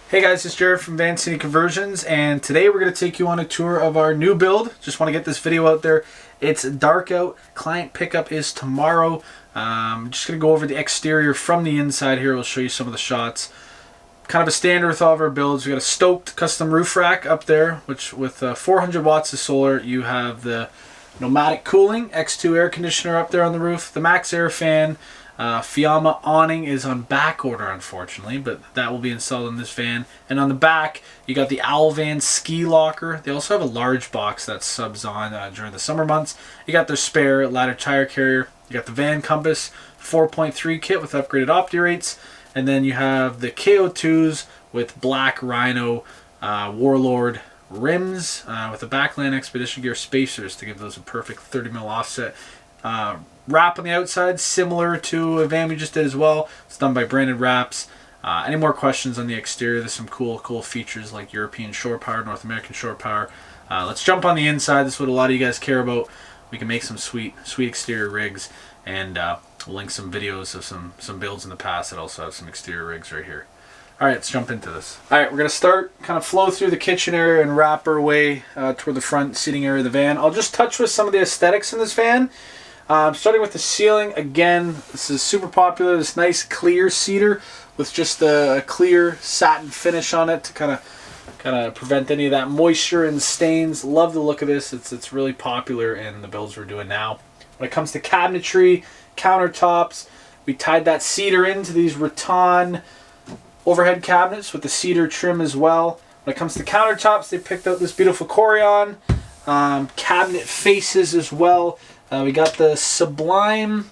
Hey guys, it's Jared from Vancini Conversions, and today we're going to take you on a tour of our new build. Just want to get this video out there. It's dark out. Client pickup is tomorrow. Just going to go over the exterior from the inside here. We'll show you some of the shots. Kind of a standard with all of our builds. We got a stoked custom roof rack up there, which with 400 watts of solar. You have the pneumatic cooling X2 air conditioner up there on the roof. The max air fan. Fiamma awning is on back order, unfortunately, but that will be installed in this van. And on the back, you got the Owl Van ski locker. They also have a large box that subs on during the summer months. You got their spare ladder tire carrier. You got the van compass 4.3 kit with upgraded opti rates. And then you have the KO2s with black Rhino Warlord rims with the Backland Expedition Gear spacers to give those a perfect 30mm offset. Wrap on the outside, similar to a van we just did as well. It's done by Branded Wraps. Any more questions on the exterior? There's some cool features like European shore power, North American shore power. Let's jump on the inside. This is what a lot of you guys care about. We can make some sweet exterior rigs, and we'll link some videos of some builds in the past that also have some exterior rigs right here. All right, let's jump into this. All right, we're gonna start kind of flow through the kitchen area and wrap our way toward the front seating area of the van. I'll just touch with some of the aesthetics in this van. Starting with the ceiling, again, this is super popular, this nice clear cedar with just a clear satin finish on it to kind of prevent any of that moisture and stains. Love the look of this. It's really popular in the builds we're doing now. When it comes to cabinetry, countertops, we tied that cedar into these rattan overhead cabinets with the cedar trim as well. When it comes to countertops, they picked out this beautiful Corian cabinet faces as well. We got the Sublime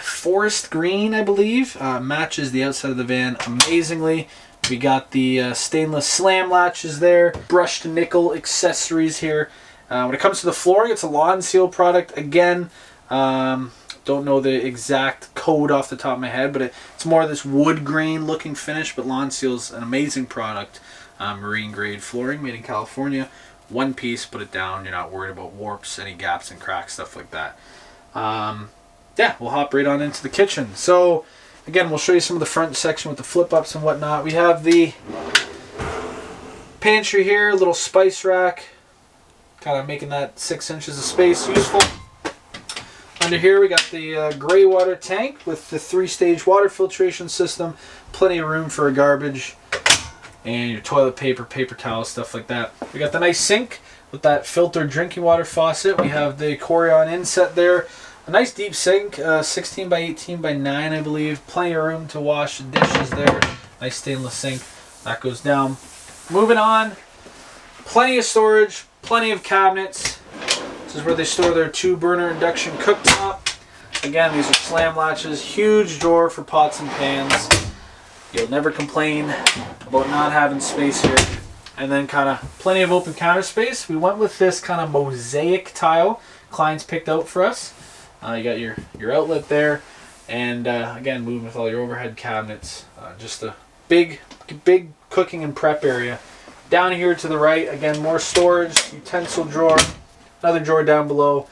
Forest Green, I believe. Matches the outside of the van amazingly. We got the stainless slam latches there. Brushed nickel accessories here. When it comes to the flooring, it's a Lawn Seal product. Again, don't know the exact code off the top of my head, but it's more of this wood grain looking finish. But Lawn Seal's an amazing product. Marine grade flooring made in California. One piece, put it down. You're not worried about warps, any gaps and cracks, stuff like that. Yeah, we'll hop right on into the kitchen. So again, we'll show you some of the front section with the flip ups and whatnot. We have the pantry here, a little spice rack, kind of making that 6 inches of space useful. Under here we got the gray water tank with the 3-stage water filtration system, plenty of room for a garbage and your toilet paper, paper towels, stuff like that. We got the nice sink with that filtered drinking water faucet. We have the Corian inset there. A nice deep sink, 16 by 18 by 9, I believe. Plenty of room to wash the dishes there. Nice stainless sink. That goes down. Moving on, plenty of storage, plenty of cabinets. This is where they store their 2-burner induction cooktop. Again, these are slam latches. Huge drawer for pots and pans. You'll never complain about not having space here. And then kind of plenty of open counter space. We went with this kind of mosaic tile clients picked out for us. You got your outlet there. And again, moving with all your overhead cabinets. Just a big cooking and prep area. Down here to the right, again, more storage, utensil drawer. Another drawer down below.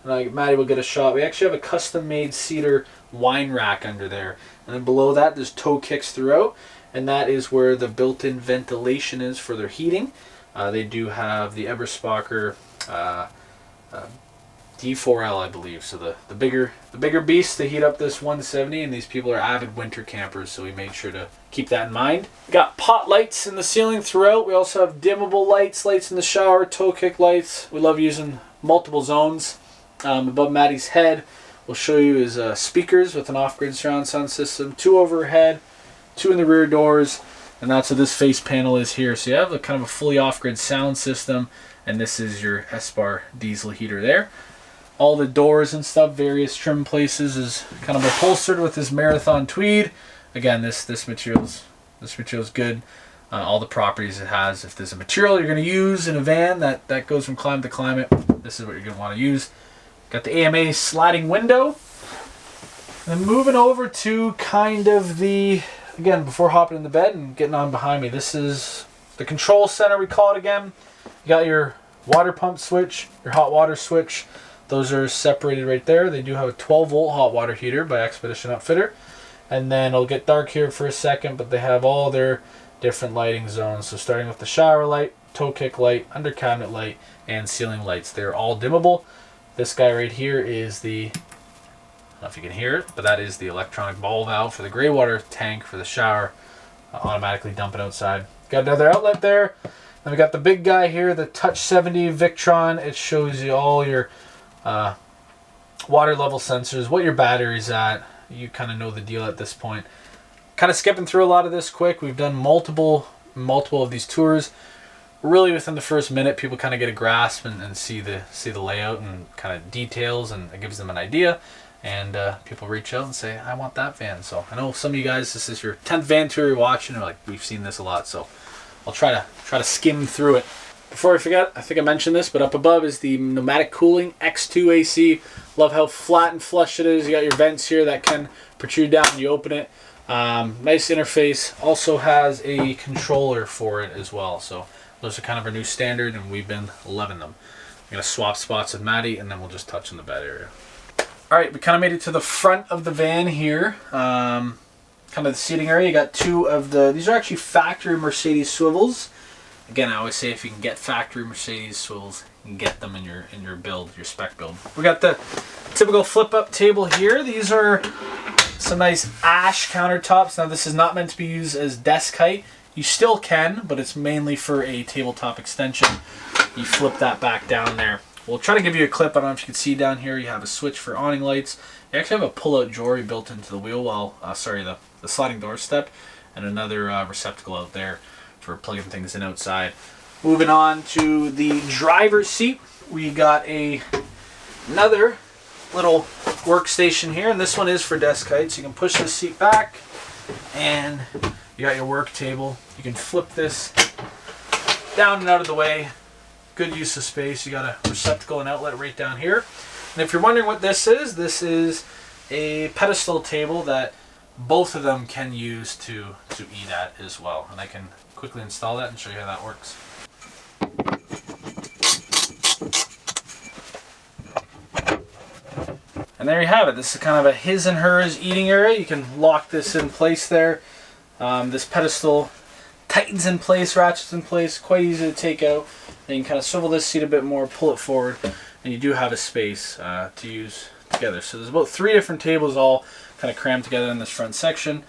And Maddie will get a shot. We actually have a custom-made cedar wine rack under there. And then below that, there's toe kicks throughout. And that is where the built-in ventilation is for their heating. They do have the Eberspacher D4L, I believe. So the bigger beast to heat up this 170. And these people are avid winter campers, so we made sure to keep that in mind. We got pot lights in the ceiling throughout. We also have dimmable lights in the shower, toe kick lights. We love using multiple zones. Above Maddie's head, we'll show you his speakers with an off-grid surround sound system, 2 overhead, 2 in the rear doors, and that's what this face panel is here. So you have a kind of a fully off-grid sound system, and this is your S-Bar diesel heater there. All the doors and stuff, various trim places, is kind of upholstered with this Marathon tweed. Again, this material's good. All the properties it has. If there's a material you're going to use in a van that goes from climate to climate, this is what you're going to want to use. Got the AMA sliding window. And then moving over to kind of the, again, before hopping in the bed and getting on behind me, this is the control center, we call it again. You got your water pump switch, your hot water switch. Those are separated right there. They do have a 12-volt hot water heater by Expedition Outfitter. And then it'll get dark here for a second, but they have all their different lighting zones. So starting with the shower light, toe kick light, under cabinet light, and ceiling lights. They're all dimmable. This guy right here is the, I don't know if you can hear it, but that is the electronic ball valve for the gray water tank for the shower. Automatically dump it outside. Got another outlet there. Then we got the big guy here, the Touch 70 Victron. It shows you all your water level sensors, what your battery's at. You kind of know the deal at this point. Kind of skipping through a lot of this quick. We've done multiple of these tours. Really within the first minute, people kind of get a grasp and see the layout and kind of details, and it gives them an idea. And people reach out and say, I want that van. So I know some of you guys, this is your 10th van tour you're watching, and like, we've seen this a lot. So I'll try to skim through it. Before I forget, I think I mentioned this, but up above is the pneumatic cooling X2 AC. Love how flat and flush it is. You got your vents here that can protrude down when you open it. Nice interface. Also has a controller for it as well. So those are kind of our new standard, and we've been loving them. I'm going to swap spots with Maddie, and then we'll just touch on the bed area. Alright, we kind of made it to the front of the van here. Kind of the seating area. You got two of these are actually factory Mercedes swivels. Again, I always say if you can get factory Mercedes swivels, you can get them in your build, your spec build. We got the typical flip-up table here. These are some nice ash countertops. Now, this is not meant to be used as desk height. You still can, but it's mainly for a tabletop extension. You flip that back down there. We'll try to give you a clip. I don't know if you can see down here. You have a switch for awning lights. You actually have a pull-out drawer built into the wheel well. The sliding door step, and another receptacle out there for plugging things in outside. Moving on to the driver's seat, we got another little workstation here, and this one is for desk height. So you can push this seat back, and you got your work table. You can flip this down and out of the way. Good use of space. You got a receptacle and outlet right down here. And if you're wondering what this is a pedestal table that both of them can use to eat at as well. And I can quickly install that and show you how that works. And there you have it. This is kind of a his and hers eating area. You can lock this in place there. This pedestal tightens in place, ratchets in place, quite easy to take out. And you can kind of swivel this seat a bit more, pull it forward, and you do have a space to use together. So there's about 3 different tables all kind of crammed together in this front section,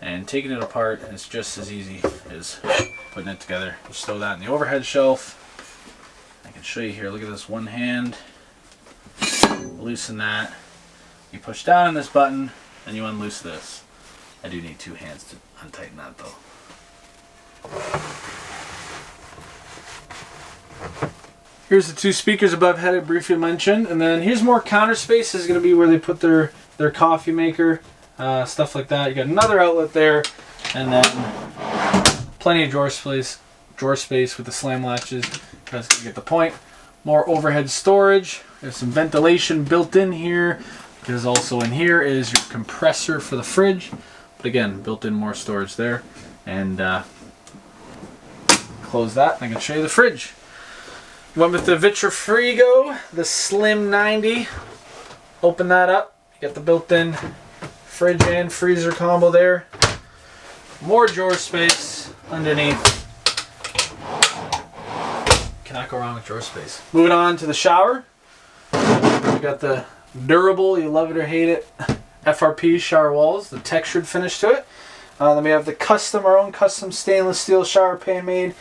and taking it apart is just as easy as putting it together. You stow that in the overhead shelf. I can show you here. Look at this one hand. Loosen that. You push down on this button, and you unloose this. I do need 2 hands to untighten that though. Here's the 2 speakers above head I briefly mentioned, and then here's more counter space. This is going to be where they put their coffee maker, stuff like that. You got another outlet there, and then plenty of drawer space with the slam latches. You guys can get the point. More overhead storage. There's some ventilation built in here, because also in here is your compressor for the fridge. But again, built in more storage there. And close that, and I can show you the fridge. Went with the Vitrifrigo, the Slim 90. Open that up. You got the built-in fridge and freezer combo there. More drawer space underneath. Cannot go wrong with drawer space. Moving on to the shower. We got the durable, you love it or hate it, FRP shower walls, the textured finish to it. Then we have our own custom stainless steel shower pan made.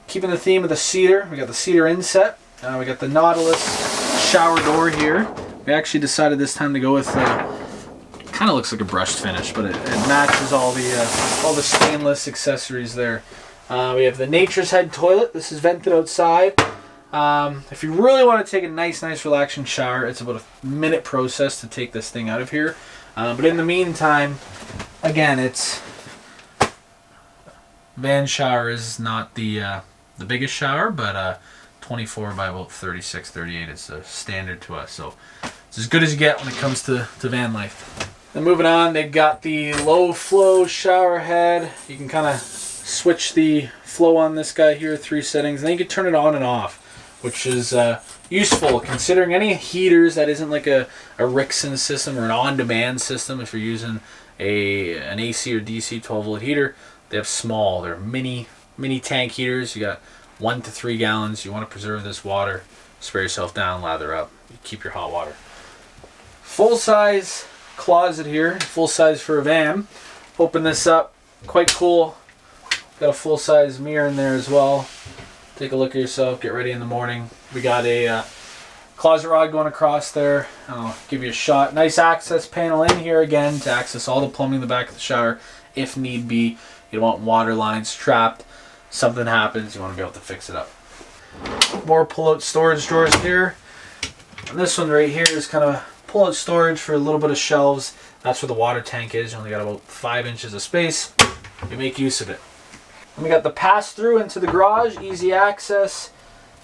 Keeping the theme of the cedar, we got the cedar inset. We got the Nautilus shower door here. We actually decided this time to go with, kind of looks like a brushed finish, but it matches all the stainless accessories there. We have the Nature's Head toilet. This is vented outside. If you really want to take a nice relaxing shower, it's about a minute process to take this thing out of here. But in the meantime, again, it's van shower is not the biggest shower, but 24 by about 36, 38 is a standard to us. So it's as good as you get when it comes to van life. Then moving on, they've got the low flow shower head. You can kind of switch the flow on this guy here, 3 settings, and then you can turn it on and off, which is useful considering any heaters that isn't like a Rixson system or an on-demand system. If you're using an AC or DC 12 volt heater, They have small, they're mini tank heaters. You got 1 to 3 gallons. You want to preserve this water. Spray yourself down, lather up, you keep your hot water. Full size closet here, full size for a van. Open this up, quite cool. Got a full size mirror in there as well. Take a look at yourself, get ready in the morning. We got a closet rod going across there. I'll give you a shot. Nice access panel in here again to access all the plumbing in the back of the shower if need be. You don't want water lines trapped. Something happens, you want to be able to fix it up. More pull-out storage drawers here. And this one right here is kind of pull-out storage for a little bit of shelves. That's where the water tank is. You only got about 5 inches of space. You make use of it. And we got the pass-through into the garage, easy access.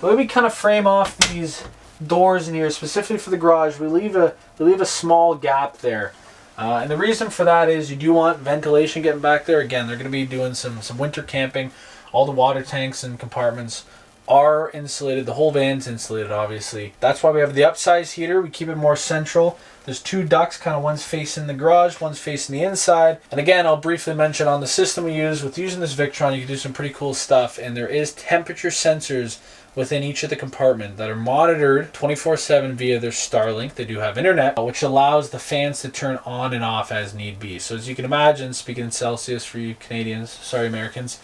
The way we kind of frame off these doors in here, specifically for the garage, we leave a small gap there. And the reason for that is you do want ventilation getting back there. Again, they're going to be doing some winter camping. All the water tanks and compartments are insulated. The whole van's insulated, obviously. That's why we have the upsize heater. We keep it more central. There's 2 ducts, kind of one's facing the garage, one's facing the inside. And again, I'll briefly mention on the system we use, with using this Victron, you can do some pretty cool stuff. And there is temperature sensors within each of the compartment that are monitored 24/7 via their Starlink. They do have internet, which allows the fans to turn on and off as need be. So as you can imagine, speaking in Celsius for you Canadians, sorry Americans,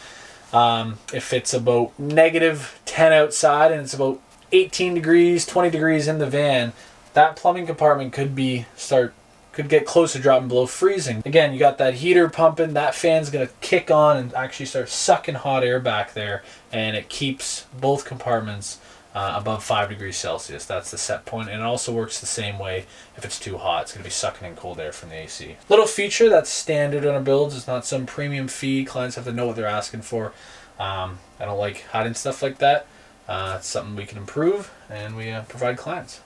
if it's about -10 outside and it's about 18 degrees, 20 degrees in the van, that plumbing compartment could get close to dropping below freezing. Again, you got that heater pumping, that fan's gonna kick on and actually start sucking hot air back there, and it keeps both compartments above 5 degrees Celsius. That's the set point, and it also works the same way if it's too hot. It's going to be sucking in cold air from the AC. Little feature that's standard on our builds. It's not some premium fee. Clients have to know what they're asking for. I don't like hiding stuff like that. It's something we can improve, and we provide clients.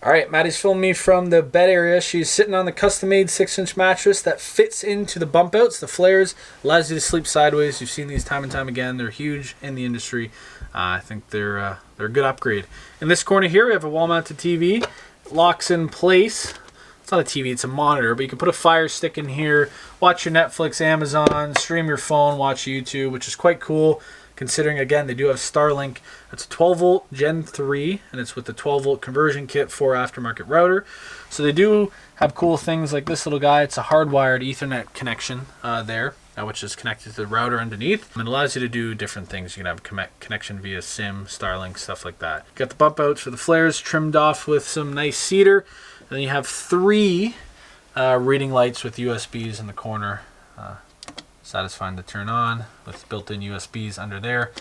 All right, Maddie's filming me from the bed area. She's sitting on the custom-made 6-inch mattress that fits into the bump outs, the flares, allows you to sleep sideways. You've seen these time and time again. They're huge in the industry. I think they're a good upgrade. In this corner here, we have a wall-mounted TV. It locks in place. It's not a TV, it's a monitor, but you can put a Fire Stick in here, watch your Netflix, Amazon, stream your phone, watch YouTube, which is quite cool. Considering, again, they do have Starlink. It's a 12-volt Gen 3, and it's with the 12-volt conversion kit for aftermarket router. So they do have cool things like this little guy. It's a hardwired Ethernet connection there, which is connected to the router underneath. And it allows you to do different things. You can have a connection via SIM, Starlink, stuff like that. You got the bump outs for the flares trimmed off with some nice cedar. And then you have 3 reading lights with USBs in the corner. Satisfying to turn on with built-in USBs under there.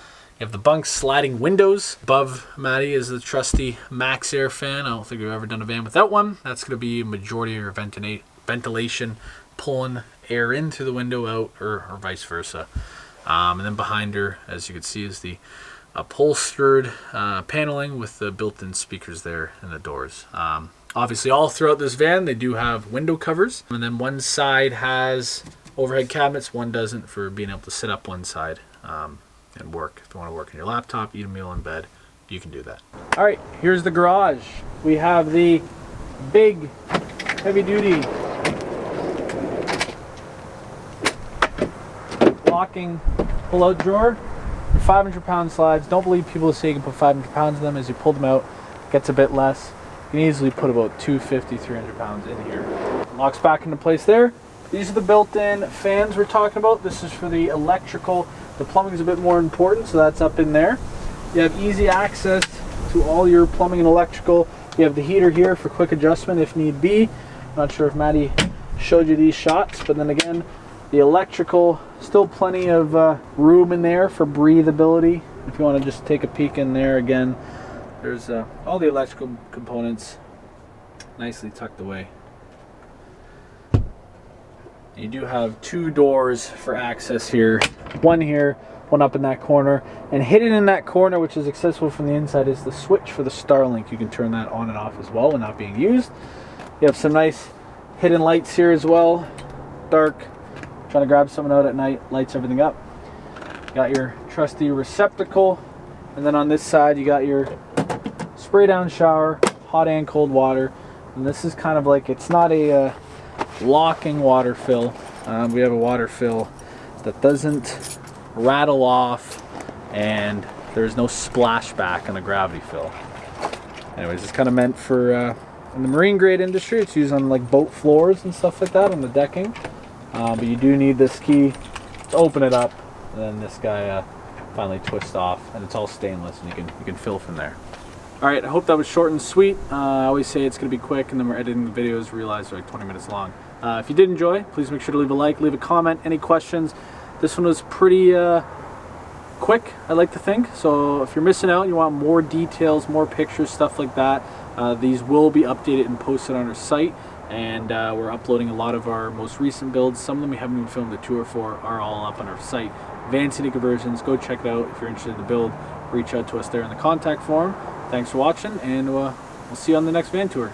You have the bunk sliding windows. Above Maddie is the trusty Max Air fan. I don't think we've ever done a van without one. That's going to be majority of your ventilation, pulling air in through the window out, or vice versa. And then behind her, as you can see, is the upholstered paneling with the built-in speakers there and the doors. Obviously, all throughout this van, they do have window covers. And then one side has overhead cabinets, one doesn't, for being able to sit up one side and work. If you want to work on your laptop, eat a meal in bed, you can do that. All right, here's the garage. We have the big, heavy-duty locking pull-out drawer. 500-pound slides. Don't believe people who say you can put 500 pounds in them. As you pull them out, it gets a bit less. You can easily put about 250, 300 pounds in here. Locks back into place there. These are the built-in fans we're talking about. This is for the electrical. The plumbing is a bit more important, so that's up in there. You have easy access to all your plumbing and electrical. You have the heater here for quick adjustment if need be. Not sure if Maddie showed you these shots, but then again, the electrical, still plenty of room in there for breathability. If you want to just take a peek in there, again, there's all the electrical components nicely tucked away. You do have 2 doors for access here. One here, one up in that corner. And hidden in that corner, which is accessible from the inside, is the switch for the Starlink. You can turn that on and off as well when not being used. You have some nice hidden lights here as well. Dark. Trying to grab someone out at night, lights everything up. You got your trusty receptacle. And then on this side, you got your spray down shower, hot and cold water. And this is kind of like, it's not a locking water fill. We have a water fill that doesn't rattle off, and there's no splashback on the gravity fill. Anyways, it's kind of meant for in the marine grade industry. It's used on like boat floors and stuff like that, on the decking. But you do need this key to open it up, and then this guy finally twists off, and it's all stainless, and you can fill from there. All right, I hope that was short and sweet. I always say it's going to be quick, and then we're editing the videos, realize they're like 20 minutes long. If you did enjoy, please make sure to leave a like, leave a comment, any questions. This one was pretty quick, I like to think. So if you're missing out, you want more details, more pictures, stuff like that, these will be updated and posted on our site. And we're uploading a lot of our most recent builds. Some of them we haven't even filmed the tour for are all up on our site. Vancini Conversions, go check it out. If you're interested in the build, reach out to us there in the contact form. Thanks for watching, and we'll see you on the next van tour.